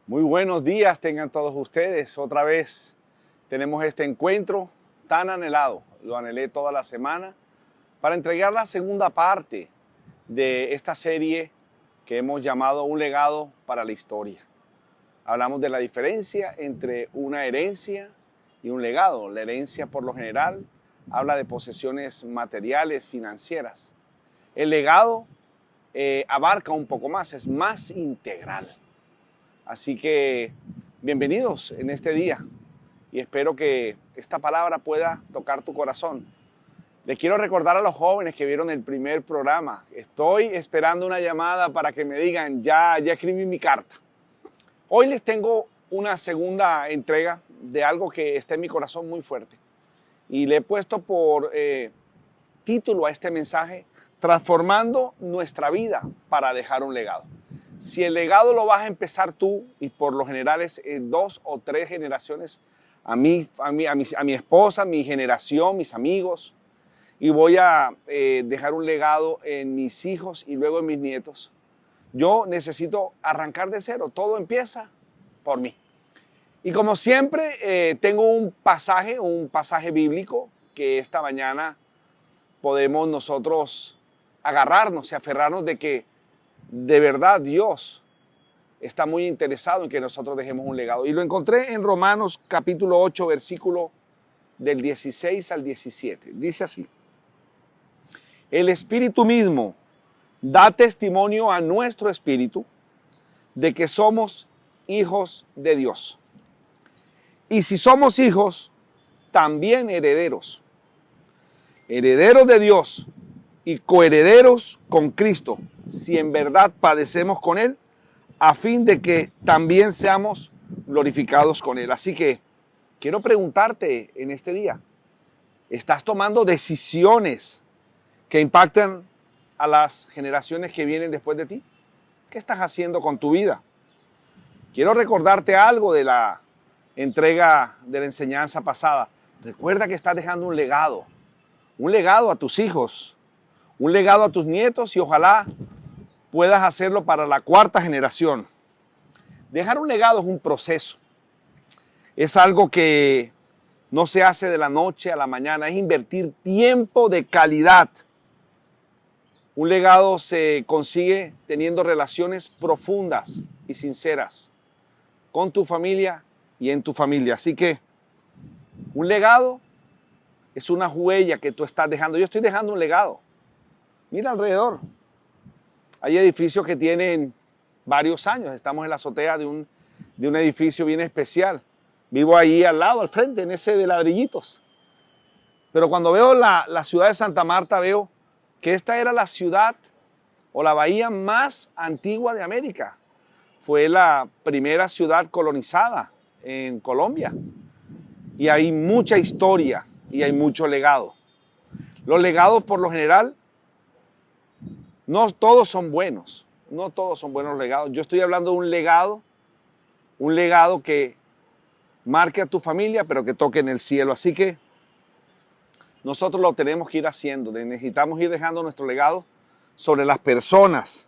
Muy buenos días tengan todos ustedes. Otra vez tenemos este encuentro tan anhelado. Lo anhelé toda la semana para entregar la segunda parte de esta serie que hemos llamado Un legado para la historia. Hablamos de la diferencia entre una herencia y un legado. La herencia, por lo general, habla de posesiones materiales, financieras. El legado abarca un poco más, es más integral. Así que bienvenidos en este día y espero que esta palabra pueda tocar tu corazón. Les quiero recordar a los jóvenes que vieron el primer programa. Estoy esperando una llamada para que me digan, ya escribí mi carta. Hoy les tengo una segunda entrega de algo que está en mi corazón muy fuerte. Y le he puesto por título a este mensaje, Transformando nuestra vida para dejar un legado. Si el legado lo vas a empezar tú, y por lo general es 2 o 3 generaciones, a mi esposa, mi generación, mis amigos, y voy a dejar un legado en mis hijos y luego en mis nietos, yo necesito arrancar de cero. Todo empieza por mí. Y como siempre, tengo un pasaje bíblico que esta mañana podemos nosotros agarrarnos y aferrarnos de que de verdad Dios está muy interesado en que nosotros dejemos un legado. Y lo encontré en Romanos capítulo 8, versículo del 16 al 17. Dice así: el Espíritu mismo da testimonio a nuestro espíritu de que somos hijos de Dios. Y si somos hijos, también herederos. Herederos de Dios y coherederos con Cristo, si en verdad padecemos con Él, a fin de que también seamos glorificados con Él. Así que quiero preguntarte en este día, ¿estás tomando decisiones que impactan a las generaciones que vienen después de ti? ¿Qué estás haciendo con tu vida? Quiero recordarte algo de la entrega de la enseñanza pasada. Recuerda que estás dejando un legado a tus hijos, un legado a tus nietos y ojalá puedas hacerlo para la 4ª generación. Dejar un legado es un proceso. Es algo que no se hace de la noche a la mañana, es invertir tiempo de calidad. Un legado se consigue teniendo relaciones profundas y sinceras con tu familia y en tu familia. Así que un legado es una huella que tú estás dejando. Yo estoy dejando un legado. Mira alrededor. Hay edificios que tienen varios años. Estamos en la azotea de un edificio bien especial. Vivo ahí al lado, al frente, en ese de ladrillitos. Pero cuando veo la ciudad de Santa Marta, veo que esta era la ciudad o la bahía más antigua de América. Fue la primera ciudad colonizada en Colombia. Y hay mucha historia y hay mucho legado. Los legados, por lo general, no todos son buenos. No todos son buenos legados. Yo estoy hablando de un legado que marque a tu familia, pero que toque en el cielo. Así que nosotros lo tenemos que ir haciendo. Necesitamos ir dejando nuestro legado sobre las personas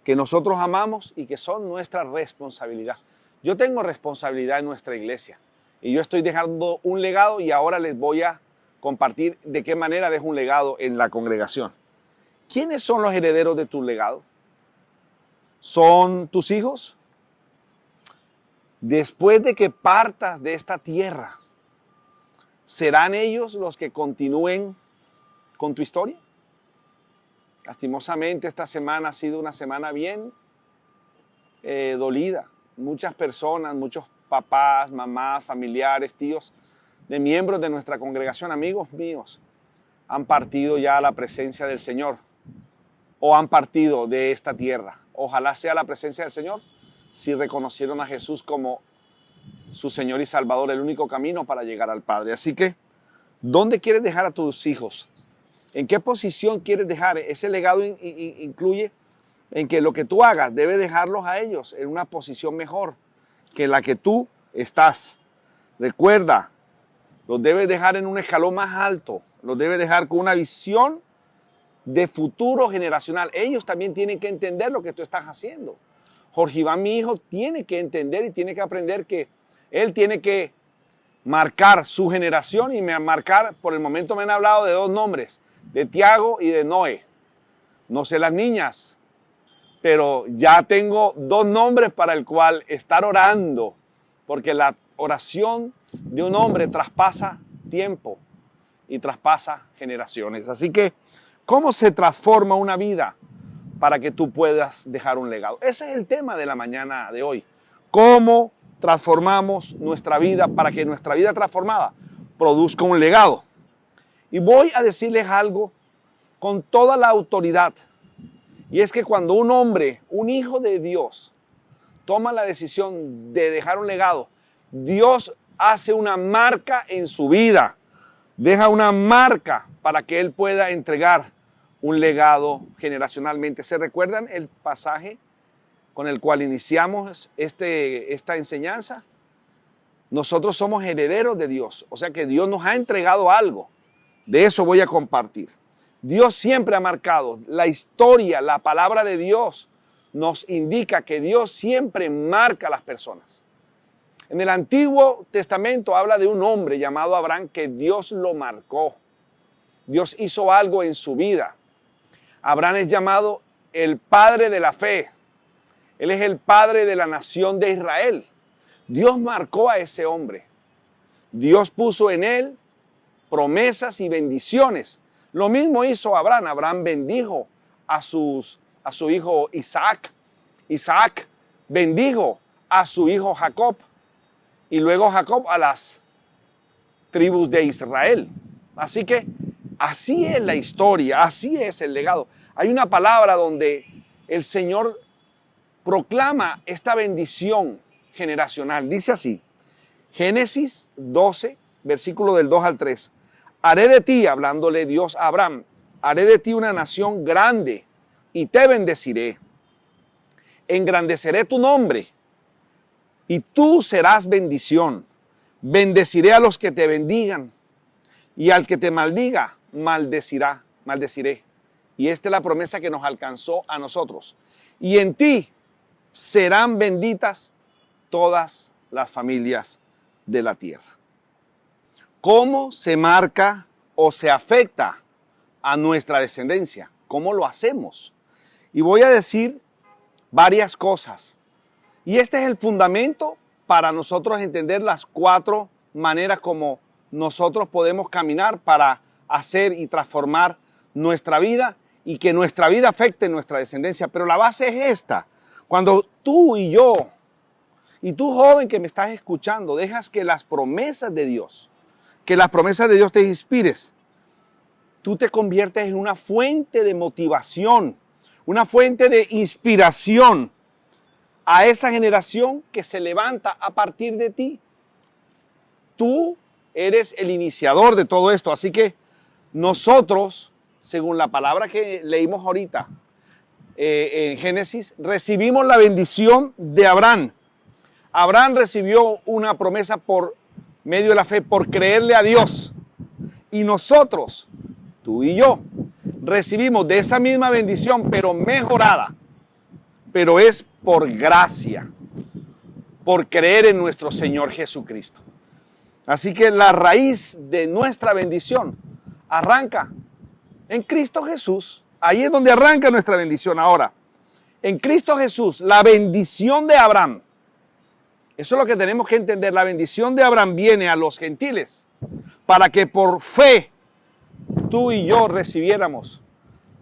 que nosotros amamos y que son nuestra responsabilidad. Yo tengo responsabilidad en nuestra iglesia y yo estoy dejando un legado y ahora les voy a compartir de qué manera dejo un legado en la congregación. ¿Quiénes son los herederos de tu legado? ¿Son tus hijos? Después de que partas de esta tierra, ¿serán ellos los que continúen con tu historia? Lastimosamente, esta semana ha sido una semana bien dolida. Muchas personas, muchos papás, mamás, familiares, tíos, de miembros de nuestra congregación, amigos míos, han partido ya a la presencia del Señor o han partido de esta tierra. Ojalá sea la presencia del Señor si reconocieron a Jesús como su Señor y Salvador, el único camino para llegar al Padre. Así que, ¿dónde quieres dejar a tus hijos? ¿En qué posición quieres dejar? Ese legado incluye en que lo que tú hagas debe dejarlos a ellos en una posición mejor que la que tú estás. Recuerda, los debes dejar en un escalón más alto, los debes dejar con una visión de futuro generacional. Ellos también tienen que entender lo que tú estás haciendo. Jorge Iván, mi hijo, tiene que entender y tiene que aprender que él tiene que marcar su generación y marcar, por el momento me han hablado de 2 nombres, de Tiago y de Noé. No sé las niñas, pero ya tengo 2 nombres para el cual estar orando, porque la oración de un hombre traspasa tiempo y traspasa generaciones. Así que, ¿cómo se transforma una vida para que tú puedas dejar un legado? Ese es el tema de la mañana de hoy. ¿Cómo transformamos nuestra vida para que nuestra vida transformada produzca un legado? Y voy a decirles algo con toda la autoridad. Y es que cuando un hombre, un hijo de Dios, toma la decisión de dejar un legado, Dios hace una marca en su vida. Deja una marca para que él pueda entregar un legado generacionalmente. ¿Se recuerdan el pasaje con el cual iniciamos esta enseñanza? Nosotros somos herederos de Dios, o sea que Dios nos ha entregado algo. De eso voy a compartir. Dios siempre ha marcado la historia, la palabra de Dios nos indica que Dios siempre marca a las personas. En el Antiguo Testamento habla de un hombre llamado Abraham que Dios lo marcó. Dios hizo algo en su vida. Abraham es llamado el padre de la fe. Él es el padre de la nación de Israel. Dios marcó a ese hombre. Dios puso en él promesas y bendiciones. Lo mismo hizo Abraham. Abraham bendijo a su hijo Isaac. Isaac bendijo a su hijo Jacob. Y luego Jacob a las tribus de Israel. Así que así es la historia, así es el legado. Hay una palabra donde el Señor proclama esta bendición generacional. Dice así, Génesis 12, versículo del 2 al 3. Haré de ti, hablándole Dios a Abraham, haré de ti una nación grande y te bendeciré. Engrandeceré tu nombre y tú serás bendición. Bendeciré a los que te bendigan y al que te maldiga, maldeciré. Y esta es la promesa que nos alcanzó a nosotros. Y en ti serán benditas todas las familias de la tierra. ¿Cómo se marca o se afecta a nuestra descendencia? ¿Cómo lo hacemos? Y voy a decir varias cosas. Y este es el fundamento para nosotros entender las 4 maneras como nosotros podemos caminar para hacer y transformar nuestra vida y que nuestra vida afecte nuestra descendencia. Pero la base es esta. Cuando tú y yo, y tú joven que me estás escuchando, dejas que las promesas de Dios te inspires, tú te conviertes en una fuente de motivación, una fuente de inspiración a esa generación que se levanta a partir de ti. Tú eres el iniciador de todo esto, así que nosotros, según la palabra que leímos ahorita en Génesis, recibimos la bendición de Abraham. Abraham recibió una promesa por medio de la fe, por creerle a Dios. Y nosotros, tú y yo, recibimos de esa misma bendición, pero mejorada. Pero es por gracia, por creer en nuestro Señor Jesucristo. Así que la raíz de nuestra bendición arranca en Cristo Jesús. Ahí es donde arranca nuestra bendición. Ahora, en Cristo Jesús, la bendición de Abraham, eso es lo que tenemos que entender. La bendición de Abraham viene a los gentiles para que por fe tú y yo recibiéramos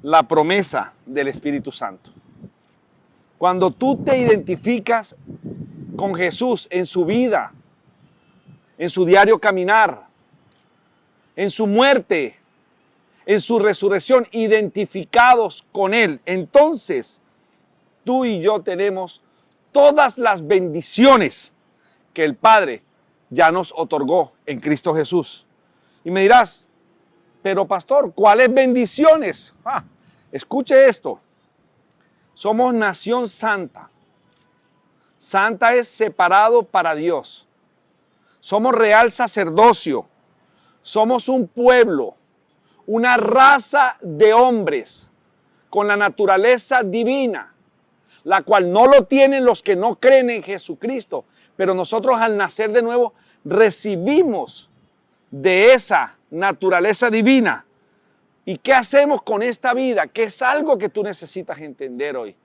la promesa del Espíritu Santo. Cuando tú te identificas con Jesús en su vida, en su diario caminar, en su muerte, en su resurrección, identificados con Él, entonces tú y yo tenemos todas las bendiciones que el Padre ya nos otorgó en Cristo Jesús. Y me dirás, pero pastor, ¿cuáles bendiciones? Escuche esto. Somos nación santa. Santa es separado para Dios. Somos real sacerdocio. Somos un pueblo, una raza de hombres con la naturaleza divina. la cual no lo tienen los que no creen en Jesucristo. Pero nosotros al nacer de nuevo recibimos de esa naturaleza divina. ¿Y qué hacemos con esta vida? Que es algo que tú necesitas entender hoy.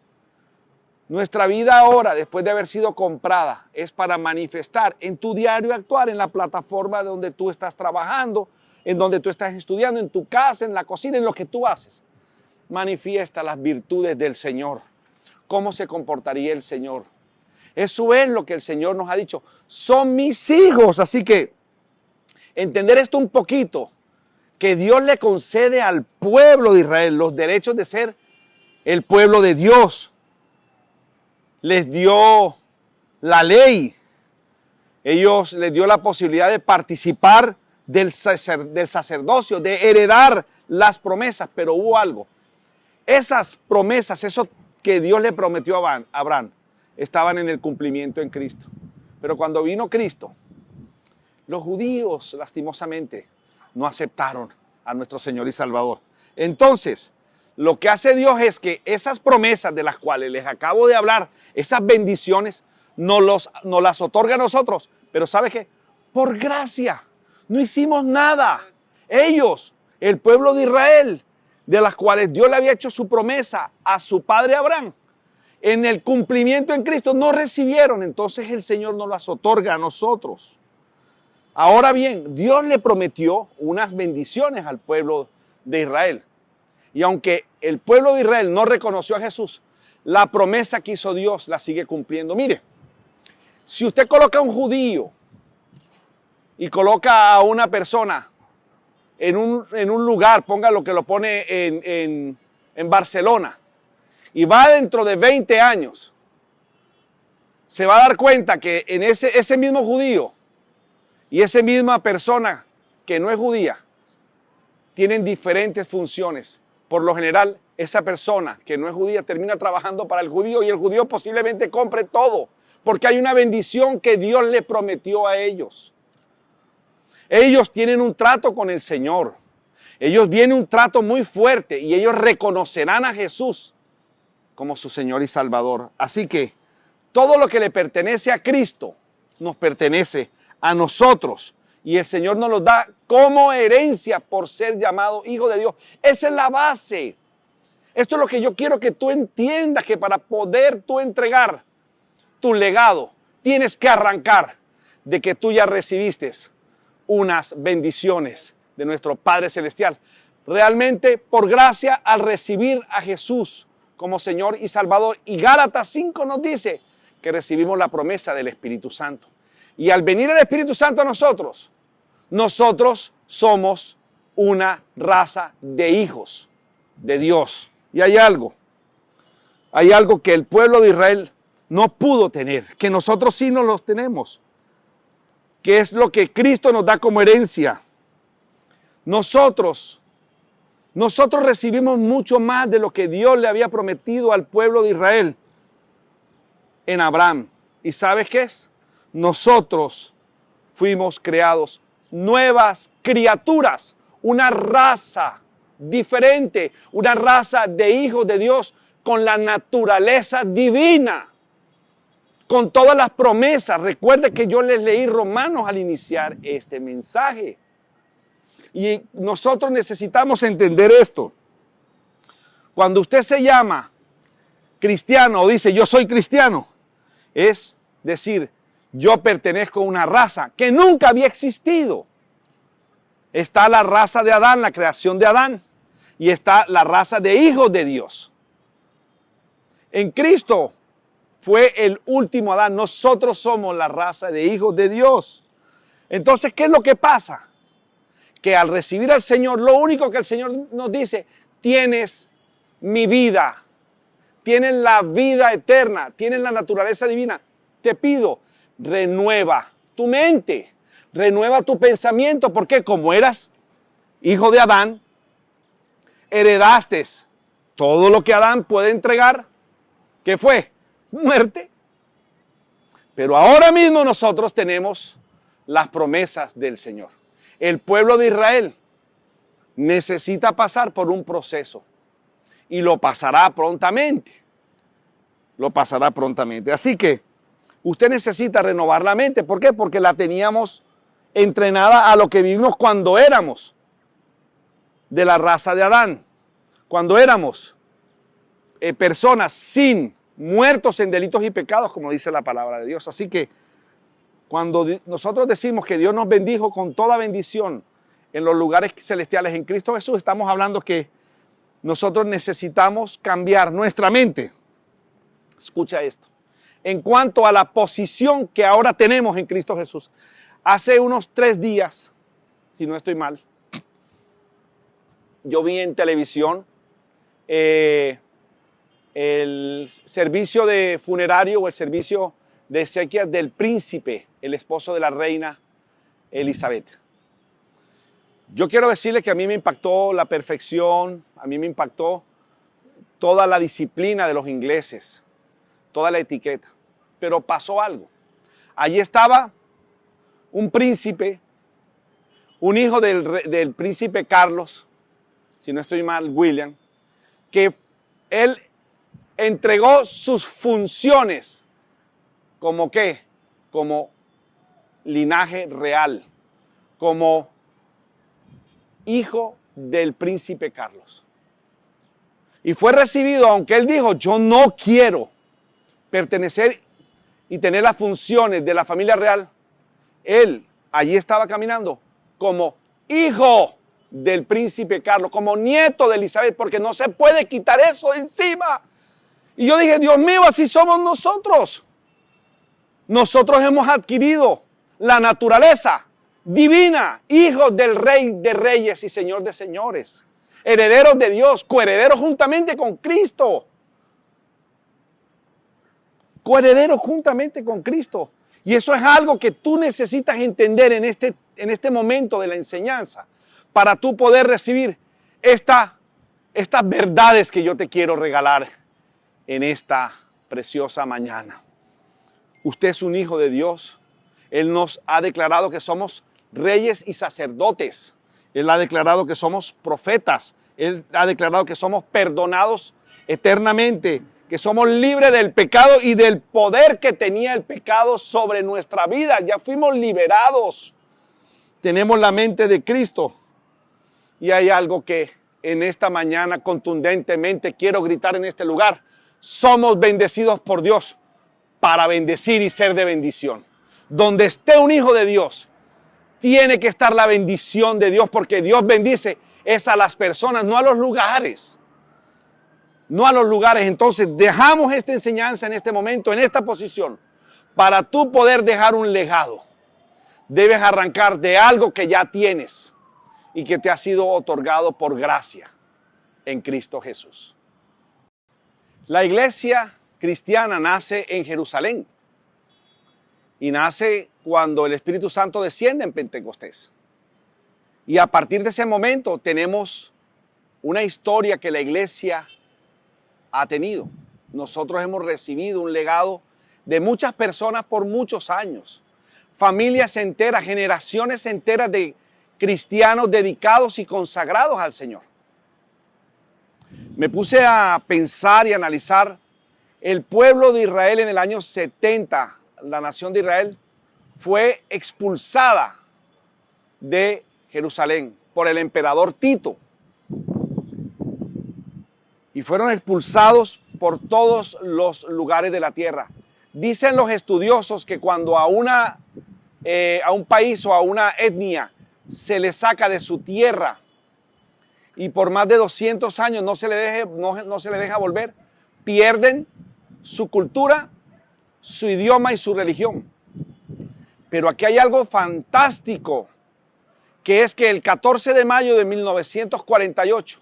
Nuestra vida ahora, después de haber sido comprada, es para manifestar en tu diario actuar, en la plataforma donde tú estás trabajando, en donde tú estás estudiando, en tu casa, en la cocina, en lo que tú haces. Manifiesta las virtudes del Señor. ¿Cómo se comportaría el Señor? Eso es lo que el Señor nos ha dicho. Son mis hijos. Así que entender esto un poquito, que Dios le concede al pueblo de Israel los derechos de ser el pueblo de Dios. Les dio la ley. Les dio la posibilidad de participar del sacerdocio, de heredar las promesas. Pero hubo algo. Esas promesas, eso que Dios le prometió a Abraham, estaban en el cumplimiento en Cristo. Pero cuando vino Cristo, los judíos, lastimosamente, no aceptaron a nuestro Señor y Salvador. Entonces, lo que hace Dios es que esas promesas de las cuales les acabo de hablar, esas bendiciones, nos las otorga a nosotros. Pero ¿sabe qué? Por gracia. No hicimos nada. Ellos, el pueblo de Israel, de las cuales Dios le había hecho su promesa a su padre Abraham, en el cumplimiento en Cristo no recibieron. Entonces el Señor nos las otorga a nosotros. Ahora bien, Dios le prometió unas bendiciones al pueblo de Israel. Y aunque el pueblo de Israel no reconoció a Jesús, la promesa que hizo Dios la sigue cumpliendo. Mire, si usted coloca a un judío y coloca a una persona en un lugar, ponga lo que lo pone en Barcelona, y va dentro de 20 años, se va a dar cuenta que en ese mismo judío y esa misma persona que no es judía tienen diferentes funciones. Por lo general, esa persona que no es judía termina trabajando para el judío y el judío posiblemente compre todo, porque hay una bendición que Dios le prometió a ellos. Ellos tienen un trato con el Señor. Ellos vienen un trato muy fuerte y ellos reconocerán a Jesús como su Señor y Salvador. Así que todo lo que le pertenece a Cristo nos pertenece a nosotros. Y el Señor nos los da como herencia por ser llamado hijo de Dios. Esa es la base. Esto es lo que yo quiero que tú entiendas, que para poder tú entregar tu legado, tienes que arrancar de que tú ya recibiste unas bendiciones de nuestro Padre Celestial. Realmente por gracia al recibir a Jesús como Señor y Salvador. Y Gálatas 5 nos dice que recibimos la promesa del Espíritu Santo. Y al venir el Espíritu Santo a nosotros somos una raza de hijos de Dios. Y hay algo que el pueblo de Israel no pudo tener, que nosotros sí nos los tenemos, que es lo que Cristo nos da como herencia. Nosotros recibimos mucho más de lo que Dios le había prometido al pueblo de Israel en Abraham. ¿Y sabes qué es? Nosotros fuimos creados nuevas criaturas, una raza diferente, una raza de hijos de Dios con la naturaleza divina, con todas las promesas. Recuerde que yo les leí Romanos al iniciar este mensaje. Y nosotros necesitamos entender esto. Cuando usted se llama cristiano o dice yo soy cristiano, es decir, yo pertenezco a una raza que nunca había existido. Está la raza de Adán, la creación de Adán, y está la raza de hijos de Dios. En Cristo fue el último Adán. Nosotros somos la raza de hijos de Dios. Entonces, ¿qué es lo que pasa? Que al recibir al Señor, lo único que el Señor nos dice, tienes mi vida, tienes la vida eterna, tienes la naturaleza divina. Te pido, renueva tu mente, renueva tu pensamiento, porque como eras hijo de Adán, heredaste todo lo que Adán puede entregar. ¿Qué fue? Muerte. Pero ahora mismo nosotros tenemos las promesas del Señor. El pueblo de Israel necesita pasar por un proceso y lo pasará prontamente. lo pasará prontamente. Así que usted necesita renovar la mente. ¿Por qué? Porque la teníamos entrenada a lo que vivimos cuando éramos de la raza de Adán. Cuando éramos personas sin muertos en delitos y pecados, como dice la palabra de Dios. Así que cuando nosotros decimos que Dios nos bendijo con toda bendición en los lugares celestiales en Cristo Jesús, estamos hablando que nosotros necesitamos cambiar nuestra mente. Escucha esto. En cuanto a la posición que ahora tenemos en Cristo Jesús, hace unos 3 días, si no estoy mal, yo vi en televisión el servicio de funerario o el servicio de exequias del príncipe, el esposo de la reina Elizabeth. Yo quiero decirles que a mí me impactó la perfección, a mí me impactó toda la disciplina de los ingleses, toda la etiqueta. Pero pasó algo. Allí estaba un príncipe, un hijo del príncipe Carlos, si no estoy mal, William, que él entregó sus funciones como ¿qué? Como linaje real, como hijo del príncipe Carlos. Y fue recibido, aunque él dijo, yo no quiero pertenecer y tener las funciones de la familia real, él allí estaba caminando como hijo del príncipe Carlos, como nieto de Elizabeth, porque no se puede quitar eso de encima. Y yo dije, Dios mío, así somos nosotros. Nosotros hemos adquirido la naturaleza divina, hijos del Rey de Reyes y Señor de Señores, herederos de Dios, coherederos juntamente con Cristo. Coherederos juntamente con Cristo. Y eso es algo que tú necesitas entender en este momento de la enseñanza para tú poder recibir estas verdades que yo te quiero regalar en esta preciosa mañana. Usted es un hijo de Dios. Él nos ha declarado que somos reyes y sacerdotes. Él ha declarado que somos profetas. Él ha declarado que somos perdonados eternamente, que somos libres del pecado y del poder que tenía el pecado sobre nuestra vida. Ya fuimos liberados. Tenemos la mente de Cristo. Y hay algo que en esta mañana contundentemente quiero gritar en este lugar. Somos bendecidos por Dios para bendecir y ser de bendición. Donde esté un hijo de Dios, tiene que estar la bendición de Dios, porque Dios bendice es a las personas, no a los lugares. No a los lugares. Entonces dejamos esta enseñanza en este momento, en esta posición, para tú poder dejar un legado. Debes arrancar de algo que ya tienes y que te ha sido otorgado por gracia en Cristo Jesús. La iglesia cristiana nace en Jerusalén y nace cuando el Espíritu Santo desciende en Pentecostés. Y a partir de ese momento tenemos una historia que la iglesia ha tenido. Nosotros hemos recibido un legado de muchas personas por muchos años. Familias enteras, generaciones enteras de cristianos dedicados y consagrados al Señor. Me puse a pensar y analizar el pueblo de Israel en el año 70. La nación de Israel fue expulsada de Jerusalén por el emperador Tito. Y fueron expulsados por todos los lugares de la tierra. Dicen los estudiosos que cuando a un país o a una etnia se le saca de su tierra y por más de 200 años no se le deja volver, pierden su cultura, su idioma y su religión. Pero aquí hay algo fantástico, que es que el 14 de mayo de 1948,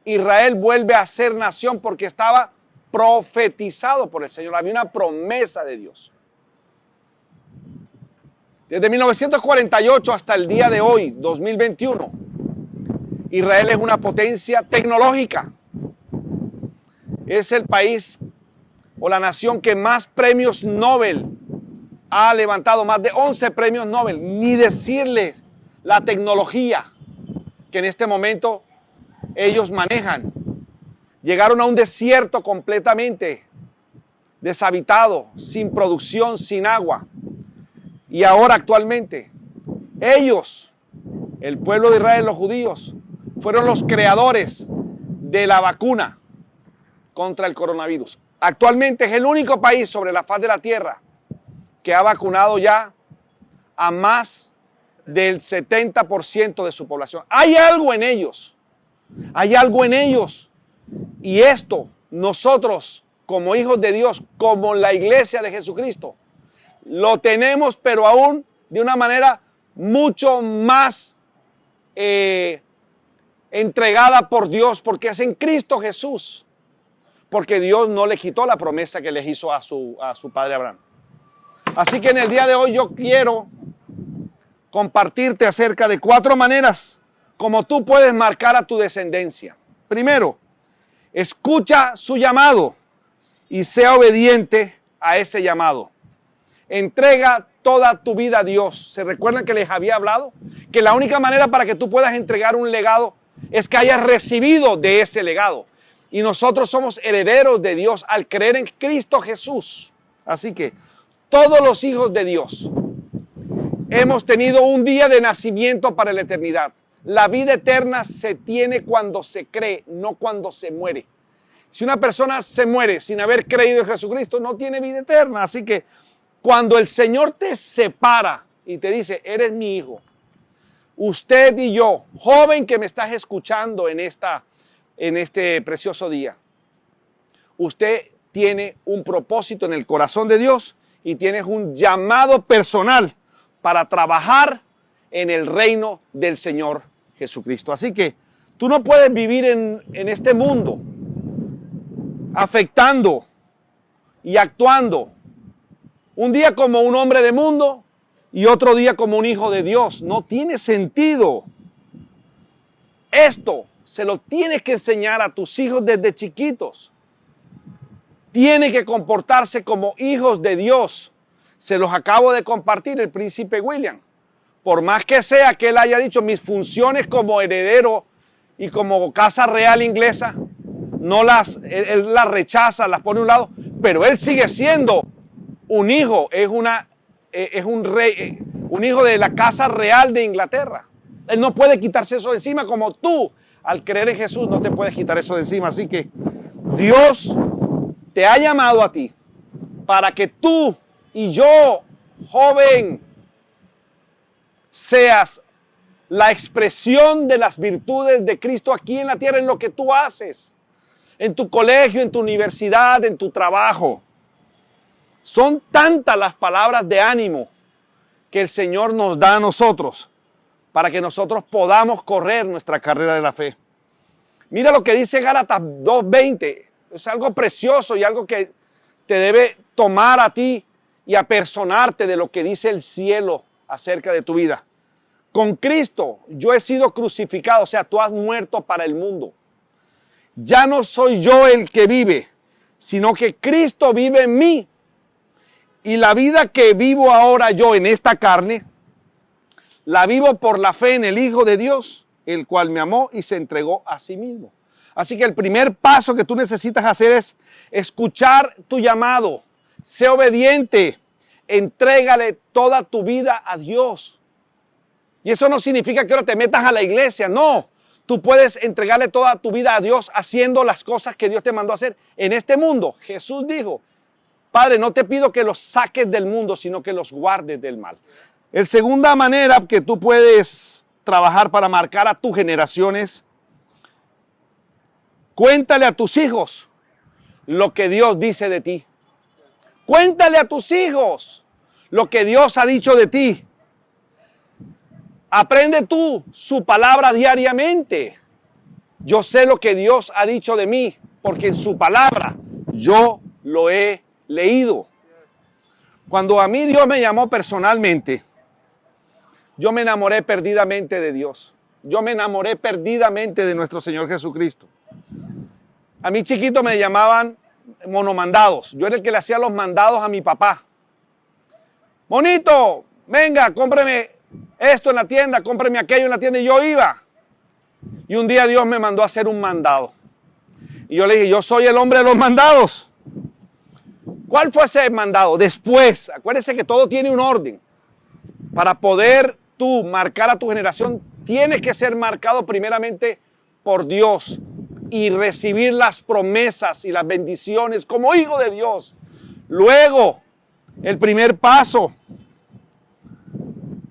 Israel vuelve a ser nación porque estaba profetizado por el Señor. Había una promesa de Dios. Desde 1948 hasta el día de hoy, 2021, Israel es una potencia tecnológica. Es el país o la nación que más premios Nobel ha levantado, más de 11 premios Nobel. Ni decirles la tecnología que en este momento ellos manejan. Llegaron a un desierto completamente deshabitado, sin producción, sin agua. Y ahora actualmente, ellos, el pueblo de Israel, los judíos, fueron los creadores de la vacuna contra el coronavirus. Actualmente es el único país sobre la faz de la tierra que ha vacunado ya a más del 70% de su población. Hay algo en ellos. Hay algo en ellos. Y esto, nosotros, como hijos de Dios, como la iglesia de Jesucristo, lo tenemos, pero aún de una manera mucho más entregada por Dios, porque es en Cristo Jesús. Porque Dios no le quitó la promesa que les hizo a su padre Abraham. Así que en el día de hoy yo quiero compartirte acerca de 4 maneras como tú puedes marcar a tu descendencia. Primero, escucha su llamado y sea obediente a ese llamado. Entrega toda tu vida a Dios. ¿Se recuerdan que les había hablado? Que la única manera para que tú puedas entregar un legado es que hayas recibido de ese legado. Y nosotros somos herederos de Dios al creer en Cristo Jesús. Así que todos los hijos de Dios hemos tenido un día de nacimiento para la eternidad. La vida eterna se tiene cuando se cree, no cuando se muere. Si una persona se muere sin haber creído en Jesucristo, no tiene vida eterna. Así que cuando el Señor te separa y te dice, eres mi hijo, usted y yo, joven que me estás escuchando en este precioso día, usted tiene un propósito en el corazón de Dios y tienes un llamado personal para trabajar en el reino del Señor Jesucristo. Así que tú no puedes vivir en este mundo afectando y actuando un día como un hombre de mundo y otro día como un hijo de Dios. No tiene sentido. Esto se lo tienes que enseñar a tus hijos desde chiquitos. Tienen que comportarse como hijos de Dios. Se los acabo de compartir el príncipe William. Por más que sea que él haya dicho mis funciones como heredero y como casa real inglesa, él las rechaza, las pone a un lado, pero él sigue siendo un hijo, es un rey, un hijo de la casa real de Inglaterra. Él no puede quitarse eso de encima, como tú, al creer en Jesús, no te puedes quitar eso de encima. Así que Dios te ha llamado a ti para que tú y yo, joven, seas la expresión de las virtudes de Cristo aquí en la tierra, en lo que tú haces, en tu colegio, en tu universidad, en tu trabajo. Son tantas las palabras de ánimo que el Señor nos da a nosotros para que nosotros podamos correr nuestra carrera de la fe. Mira lo que dice Gálatas 2:20. Es algo precioso y algo que te debe tomar a ti y apersonarte de lo que dice el cielo acerca de tu vida. Con Cristo yo he sido crucificado, o sea, tú has muerto para el mundo. Ya no soy yo el que vive, sino que Cristo vive en mí. Y la vida que vivo ahora yo en esta carne, la vivo por la fe en el Hijo de Dios, el cual me amó y se entregó a sí mismo. Así que el primer paso que tú necesitas hacer es escuchar tu llamado. Sé obediente. Entrégale toda tu vida a Dios. Y eso no significa que ahora te metas a la iglesia. No. Tú puedes entregarle toda tu vida a Dios haciendo las cosas que Dios te mandó a hacer en este mundo. Jesús dijo, Padre, no te pido que los saques del mundo, sino que los guardes del mal. La segunda manera que tú puedes trabajar para marcar a tus generaciones, cuéntale a tus hijos lo que Dios dice de ti. Cuéntale a tus hijos lo que Dios ha dicho de ti. Aprende tú su palabra diariamente. Yo sé lo que Dios ha dicho de mí, porque en su palabra yo lo he leído. Cuando a mí Dios me llamó personalmente, yo me enamoré perdidamente de Dios. Yo me enamoré perdidamente de nuestro Señor Jesucristo. A mí chiquito me llamaban monomandados. Yo era el que le hacía los mandados a mi papá. Monito, venga, cómpreme esto en la tienda, cómpreme aquello en la tienda. Y yo iba. Y un día Dios me mandó a hacer un mandado. Y yo le dije, yo soy el hombre de los mandados. ¿Cuál fue ese mandado? Después, acuérdense que todo tiene un orden. Para poder tú marcar a tu generación, tienes que ser marcado primeramente por Dios y recibir las promesas y las bendiciones como hijo de Dios. Luego, el primer paso,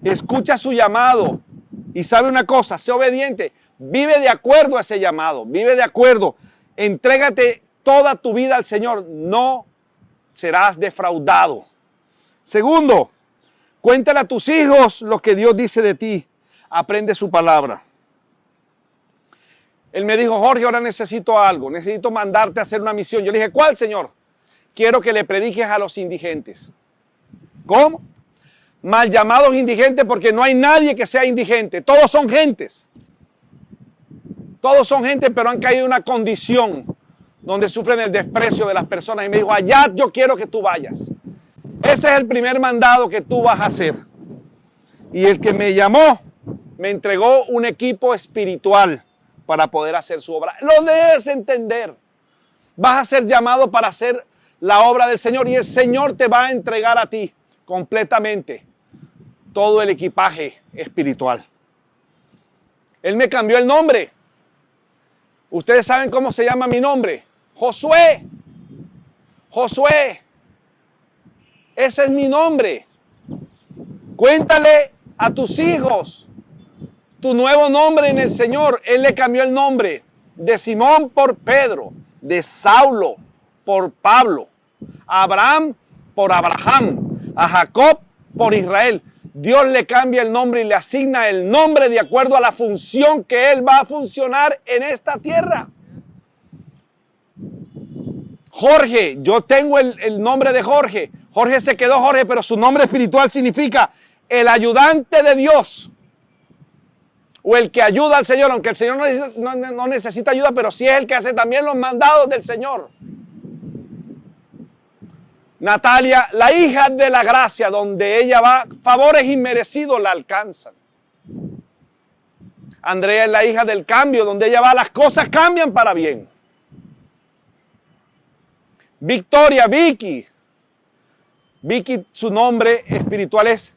escucha su llamado y sabe una cosa, sé obediente, vive de acuerdo a ese llamado, vive de acuerdo, entrégate toda tu vida al Señor, no serás defraudado. Segundo, cuéntale a tus hijos lo que Dios dice de ti, aprende su palabra. Él me dijo, Jorge, ahora necesito algo, necesito mandarte a hacer una misión. Yo le dije, ¿cuál, Señor? Quiero que le prediques a los indigentes. ¿Cómo? Mal llamados indigentes porque no hay nadie que sea indigente. Todos son gentes. Todos son gentes, pero han caído en una condición donde sufren el desprecio de las personas. Y me dijo, allá yo quiero que tú vayas. Ese es el primer mandado que tú vas a hacer. Y el que me llamó, me entregó un equipo espiritual para poder hacer su obra. Lo debes entender. Vas a ser llamado para hacer la obra del Señor y el Señor te va a entregar a ti completamente todo el equipaje espiritual. Él me cambió el nombre. Ustedes saben cómo se llama mi nombre. Josué. Josué. Ese es mi nombre. Cuéntale a tus hijos tu nuevo nombre en el Señor. Él le cambió el nombre de Simón por Pedro, de Saulo por Pablo, a Abraham por Abraham, a Jacob por Israel. Dios le cambia el nombre y le asigna el nombre de acuerdo a la función que él va a funcionar en esta tierra. Jorge, yo tengo el nombre de Jorge. Jorge se quedó Jorge, pero su nombre espiritual significa el ayudante de Dios. O el que ayuda al Señor, aunque el Señor no necesita ayuda, pero sí es el que hace también los mandados del Señor. Natalia, la hija de la gracia, donde ella va, favores inmerecidos la alcanzan. Andrea es la hija del cambio, donde ella va, las cosas cambian para bien. Victoria, Vicky, su nombre espiritual es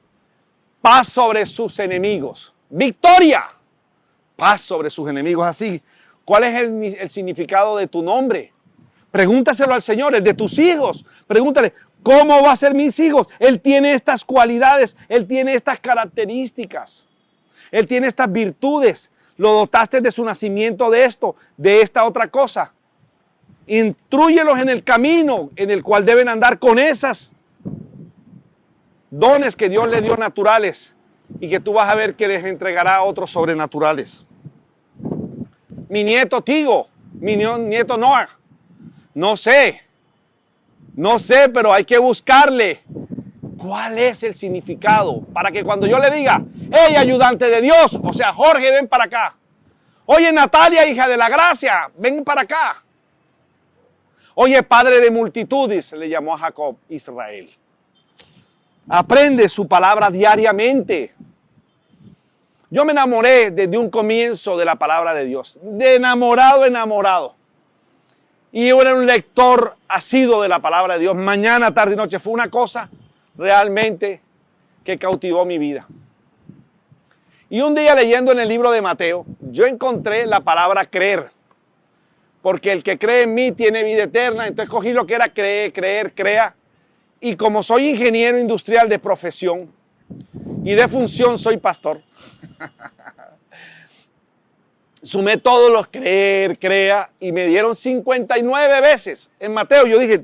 paz sobre sus enemigos. Victoria, paz sobre sus enemigos. Así, ¿cuál es el significado de tu nombre? Pregúntaselo al Señor, el de tus hijos. Pregúntale, ¿cómo va a ser mis hijos? Él tiene estas cualidades, Él tiene estas características. Él tiene estas virtudes. Lo dotaste de su nacimiento de esto, de esta otra cosa. Intrúyelos en el camino en el cual deben andar con esas dones que Dios le dio naturales y que tú vas a ver que les entregará a otros sobrenaturales. Mi nieto Tigo, mi nieto Noah, no sé, pero hay que buscarle cuál es el significado para que cuando yo le diga, hey, ayudante de Dios, o sea, Jorge, ven para acá. Oye, Natalia, hija de la gracia, ven para acá. Oye, padre de multitudes, le llamó a Jacob Israel. Aprende su palabra diariamente. Yo me enamoré desde un comienzo de la palabra de Dios. De enamorado. Y yo era un lector asiduo de la palabra de Dios. Mañana, tarde y noche. Fue una cosa realmente que cautivó mi vida. Y un día leyendo en el libro de Mateo, yo encontré la palabra creer. Porque el que cree en mí tiene vida eterna. Entonces cogí lo que era creer, crea. Y como soy ingeniero industrial de profesión y de función soy pastor, sumé todos los creer, crea y me dieron 59 veces en Mateo. Yo dije,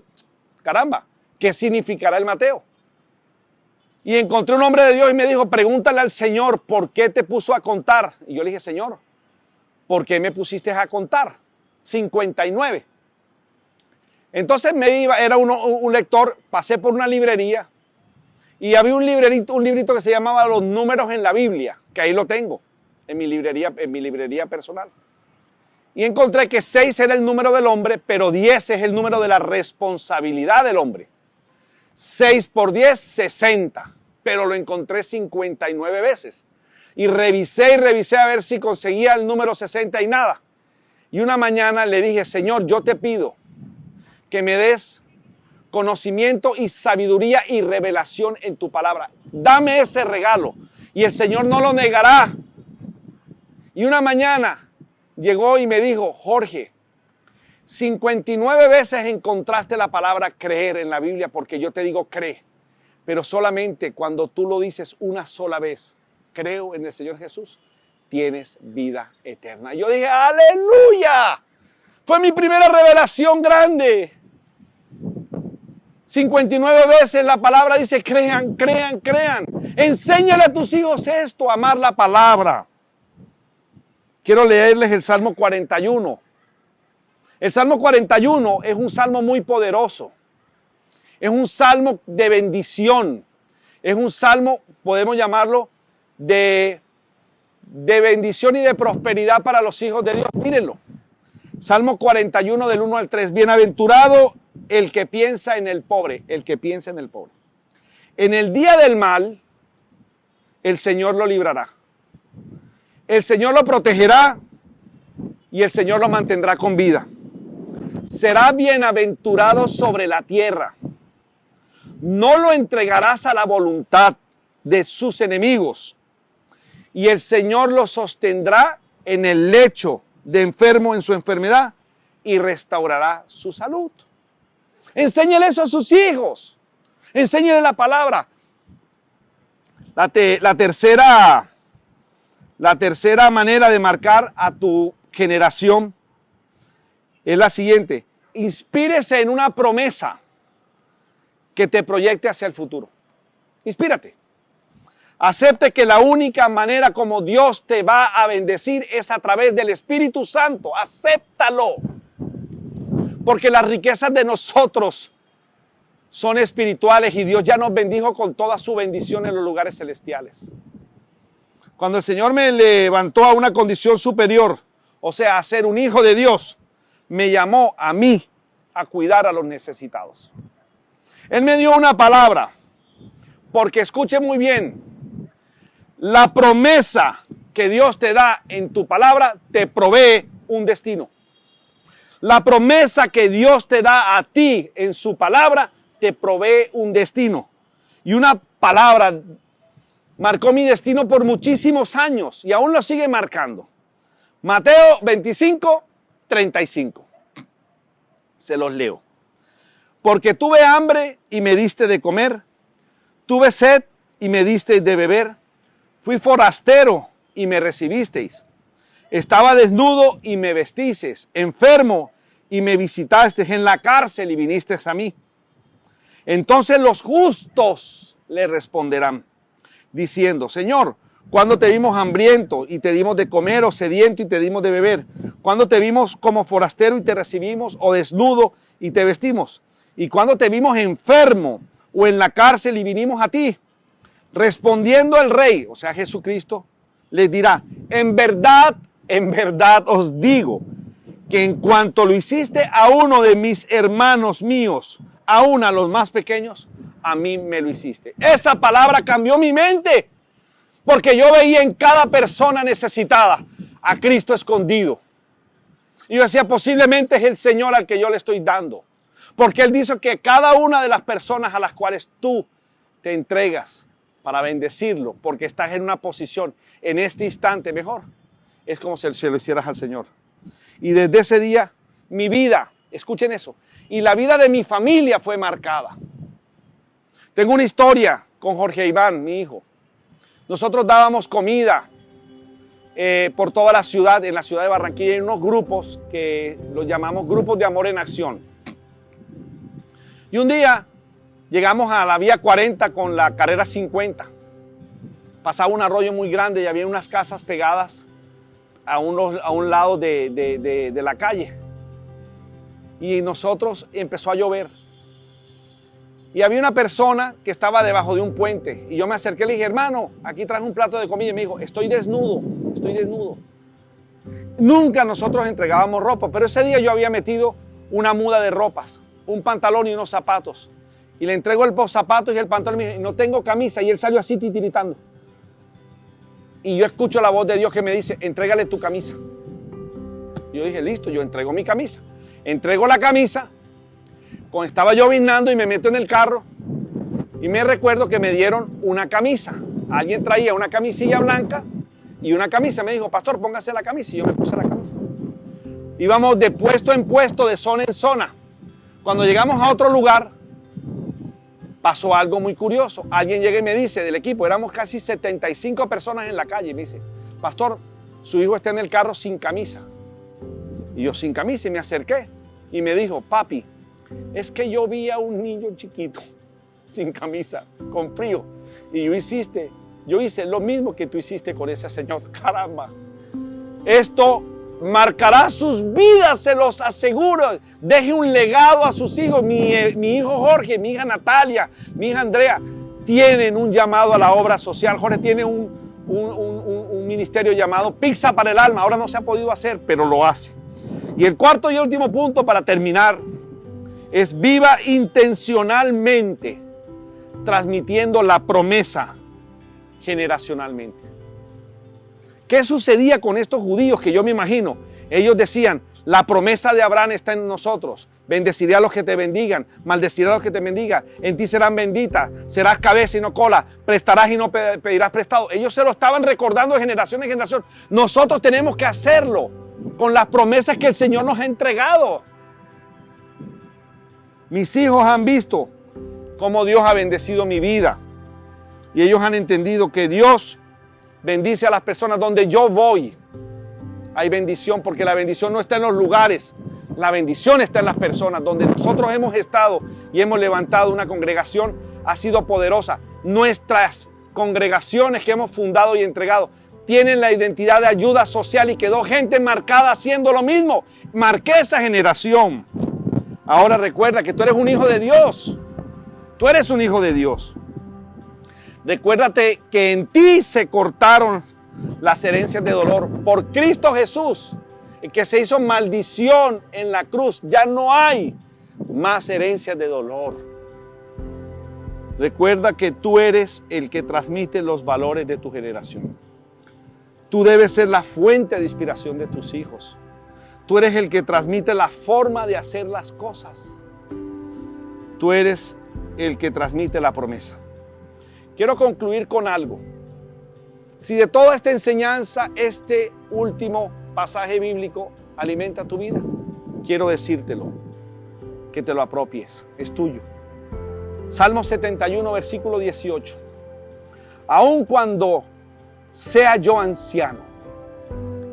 caramba, ¿qué significará el Mateo? Y encontré un hombre de Dios y me dijo, pregúntale al Señor, ¿por qué te puso a contar? Y yo le dije, Señor, ¿por qué me pusiste a contar? 59. Entonces era un lector, pasé por una librería y había un librito que se llamaba Los números en la Biblia, que ahí lo tengo, en mi librería personal. Y encontré que 6 era el número del hombre, pero 10 es el número de la responsabilidad del hombre. 6 por 10, 60, pero lo encontré 59 veces. Y revisé a ver si conseguía el número 60 y nada. Y una mañana le dije, Señor, yo te pido que me des conocimiento y sabiduría y revelación en tu palabra. Dame ese regalo y el Señor no lo negará. Y una mañana llegó y me dijo, Jorge, 59 veces encontraste la palabra creer en la Biblia porque yo te digo cree, pero solamente cuando tú lo dices una sola vez, creo en el Señor Jesús, tienes vida eterna. Yo dije, aleluya, fue mi primera revelación grande. 59 veces la palabra dice crean, crean, crean. Enséñale a tus hijos esto, amar la palabra. Quiero leerles el Salmo 41. El Salmo 41 es un salmo muy poderoso. Es un salmo de bendición. Es un salmo, podemos llamarlo, de bendición y de prosperidad para los hijos de Dios. Mírenlo. Salmo 41 del 1 al 3. Bienaventurado el que piensa en el pobre, el que piensa en el pobre. En el día del mal, el Señor lo librará. El Señor lo protegerá y el Señor lo mantendrá con vida. Será bienaventurado sobre la tierra. No lo entregarás a la voluntad de sus enemigos. Y el Señor lo sostendrá en el lecho de enfermo en su enfermedad y restaurará su salud. Enséñale eso a sus hijos. Enséñale la palabra. La tercera manera de marcar a tu generación es la siguiente. Inspírese en una promesa que te proyecte hacia el futuro. Inspírate. Acepte que la única manera como Dios te va a bendecir es a través del Espíritu Santo. Acéptalo. Porque las riquezas de nosotros son espirituales y Dios ya nos bendijo con toda su bendición en los lugares celestiales. Cuando el Señor me levantó a una condición superior, o sea, a ser un hijo de Dios, me llamó a mí a cuidar a los necesitados. Él me dio una palabra, porque escuche muy bien, la promesa que Dios te da en tu palabra te provee un destino. La promesa que Dios te da a ti en su palabra te provee un destino. Y una palabra marcó mi destino por muchísimos años y aún lo sigue marcando. Mateo 25, 35. Se los leo. Porque tuve hambre y me diste de comer, tuve sed y me diste de beber, fui forastero y me recibisteis, estaba desnudo y me vestisteis, enfermo y me visitasteis, en la cárcel y vinisteis a mí. Entonces los justos le responderán, diciendo, Señor, ¿cuándo te vimos hambriento y te dimos de comer, o sediento y te dimos de beber? ¿Cuándo te vimos como forastero y te recibimos, o desnudo y te vestimos? ¿Y cuándo te vimos enfermo o en la cárcel y vinimos a ti? Respondiendo el rey, o sea Jesucristo, les dirá, en verdad os digo, que en cuanto lo hiciste a uno de mis hermanos míos, aún a los más pequeños, a mí me lo hiciste. Esa palabra cambió mi mente, porque yo veía en cada persona necesitada a Cristo escondido. Y yo decía, posiblemente es el Señor al que yo le estoy dando. Porque Él dice que cada una de las personas a las cuales tú te entregas para bendecirlo, porque estás en una posición en este instante mejor, es como si se lo hicieras al Señor. Y desde ese día, mi vida, escuchen eso, y la vida de mi familia fue marcada. Tengo una historia con Jorge Iván, mi hijo. Nosotros dábamos comida por toda la ciudad, en la ciudad de Barranquilla, en unos grupos que los llamamos Grupos de Amor en Acción. Y un día llegamos a la vía 40 con la carrera 50. Pasaba un arroyo muy grande y había unas casas pegadas a un lado de la calle. Y nosotros empezó a llover. Y había una persona que estaba debajo de un puente. Y yo me acerqué y le dije, hermano, aquí traje un plato de comida. Y me dijo, estoy desnudo. Nunca nosotros entregábamos ropa, pero ese día yo había metido una muda de ropas, un pantalón y unos zapatos. Y le entrego los zapatos y el pantalón y me dice, no tengo camisa. Y él salió así titiritando. Y yo escucho la voz de Dios que me dice, entrégale tu camisa. Y yo dije, listo, yo entrego mi camisa. Entrego la camisa. Estaba llovinando y me meto en el carro y me recuerdo que me dieron una camisa. Alguien traía una camisilla blanca y una camisa. Me dijo, pastor, póngase la camisa. Y yo me puse la camisa. Íbamos de puesto en puesto, de zona en zona. Cuando llegamos a otro lugar, pasó algo muy curioso. Alguien llega y me dice del equipo, éramos casi 75 personas en la calle, y me dice, pastor, su hijo está en el carro sin camisa. Y yo sin camisa, y me acerqué y me dijo, papi, es que yo vi a un niño chiquito sin camisa, con frío, y yo hice lo mismo que tú hiciste con ese señor. Caramba, esto marcará sus vidas, se los aseguro. Deje un legado a sus hijos. Mi hijo Jorge, mi hija Natalia, mi hija Andrea tienen un llamado a la obra social. Jorge tiene un ministerio llamado Pizza para el Alma. Ahora no se ha podido hacer, pero lo hace. Y el cuarto y último punto para terminar es viva intencionalmente transmitiendo la promesa generacionalmente. ¿Qué sucedía con estos judíos que yo me imagino? Ellos decían, la promesa de Abraham está en nosotros. Bendeciré a los que te bendigan, maldeciré a los que te bendigan. En ti serán benditas, serás cabeza y no cola, prestarás y no pedirás prestado. Ellos se lo estaban recordando de generación en generación. Nosotros tenemos que hacerlo con las promesas que el Señor nos ha entregado. Mis hijos han visto cómo Dios ha bendecido mi vida. Y ellos han entendido que Dios bendice a las personas donde yo voy. Hay bendición, porque la bendición no está en los lugares. La bendición está en las personas. Donde nosotros hemos estado y hemos levantado una congregación, ha sido poderosa. Nuestras congregaciones que hemos fundado y entregado tienen la identidad de ayuda social y quedó gente marcada haciendo lo mismo. Marqué esa generación. Ahora recuerda que tú eres un hijo de Dios. Tú eres un hijo de Dios. Recuérdate que en ti se cortaron las herencias de dolor. Por Cristo Jesús, el que se hizo maldición en la cruz, ya no hay más herencias de dolor. Recuerda que tú eres el que transmite los valores de tu generación. Tú debes ser la fuente de inspiración de tus hijos. Tú eres el que transmite la forma de hacer las cosas. Tú eres el que transmite la promesa. Quiero concluir con algo. Si de toda esta enseñanza, este último pasaje bíblico alimenta tu vida, quiero decírtelo, que te lo apropies, es tuyo. Salmo 71, versículo 18. Aun cuando sea yo anciano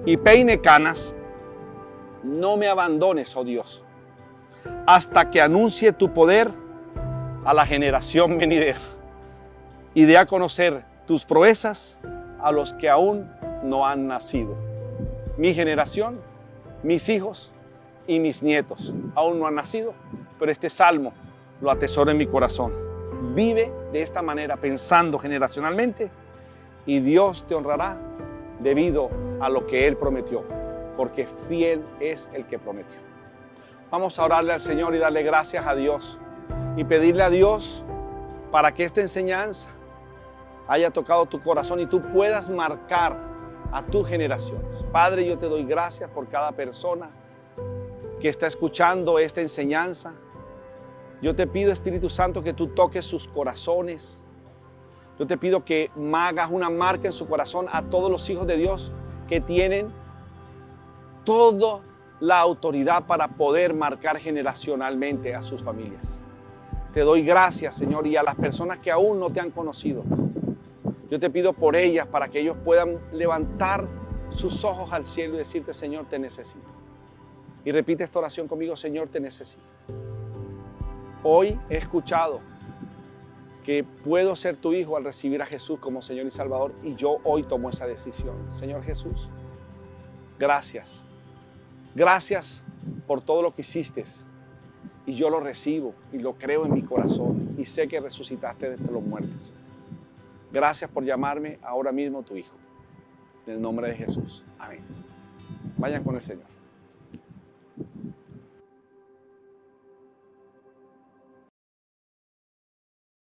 y peine canas, no me abandones, oh Dios, hasta que anuncie tu poder a la generación venidera y dé a conocer tus proezas a los que aún no han nacido. Mi generación, mis hijos y mis nietos aún no han nacido, pero este salmo lo atesoro en mi corazón. Vive de esta manera, pensando generacionalmente, y Dios te honrará debido a lo que Él prometió, porque fiel es el que prometió. Vamos a orarle al Señor y darle gracias a Dios y pedirle a Dios para que esta enseñanza haya tocado tu corazón y tú puedas marcar a tus generaciones. Padre, yo te doy gracias por cada persona que está escuchando esta enseñanza. Yo te pido, Espíritu Santo, que tú toques sus corazones. Yo te pido que hagas una marca en su corazón a todos los hijos de Dios que tienen toda la autoridad para poder marcar generacionalmente a sus familias. Te doy gracias, Señor, y a las personas que aún no te han conocido. Yo te pido por ellas para que ellos puedan levantar sus ojos al cielo y decirte, Señor, te necesito. Y repite esta oración conmigo, Señor, te necesito. Hoy he escuchado que puedo ser tu hijo al recibir a Jesús como Señor y Salvador, y yo hoy tomo esa decisión. Señor Jesús, gracias. Gracias por todo lo que hiciste, y yo lo recibo y lo creo en mi corazón y sé que resucitaste de entre los muertos. Gracias por llamarme ahora mismo tu hijo. En el nombre de Jesús. Amén. Vayan con el Señor.